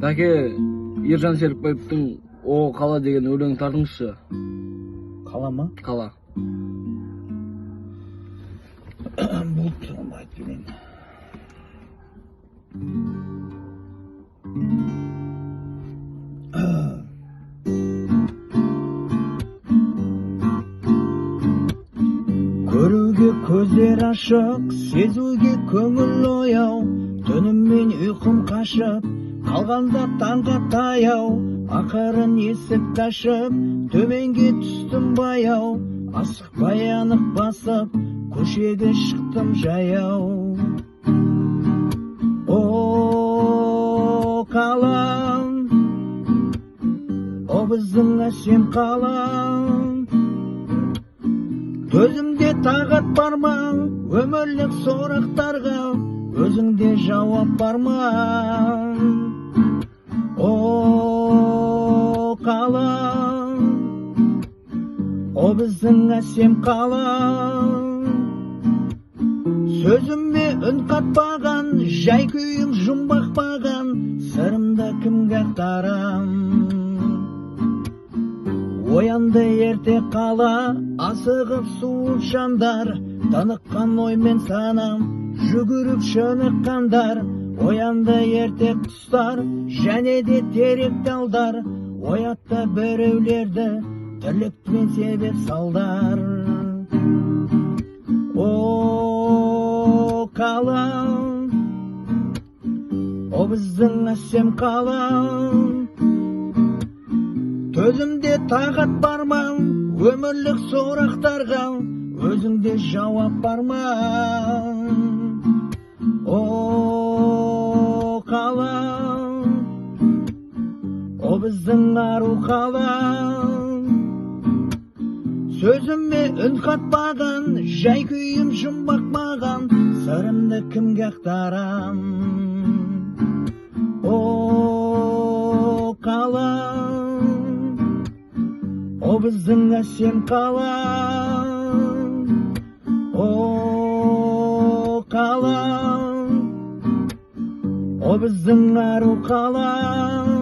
Таке, Ержан Серікбаевтің «О, қала» деген өлеңін тартыңызшы. Қала ма? Қала. Бұлт айтып берейін. Көруге көздер ашық, сезуге көңіл ояу, түніммен ұйқым қашып, қалғанда таңға таяу, ақырын есік ашып, төменге түстім баяу, асықпай анық басып, көшеге шықтым жаяу. О, қалам, о біздің әсем қалам, төзімде тағат бар ма, өмірлік сұрақтарға өзіңде жауап бар ма? О, қалам, о біздің әсем қалам, сөзіме үн қатпаған, жай күйім жұмбақпаған, сырымды кімге ақтарам? Оянды ерте қала, асығып суық жандар, таныққан оймен санам, жүгіріп шыныққандар. Оянды ерте құстар, және де терек талдар, оятты біреулерді, тірлікпен себеп салдар. О, қалам, о біздің әсем қалам, төзімде тағат бар ма, өмірлік сұрақтарға өзіңде жауап бар ма? О, қалам, о біздің ару қалам, сөзіме үн қатпаған, жай күйім жұмбақ маған, сырымды кімге ақтарам? О, қалам, о біздің әсем қалам, о, қалам, о біздің ару қалам.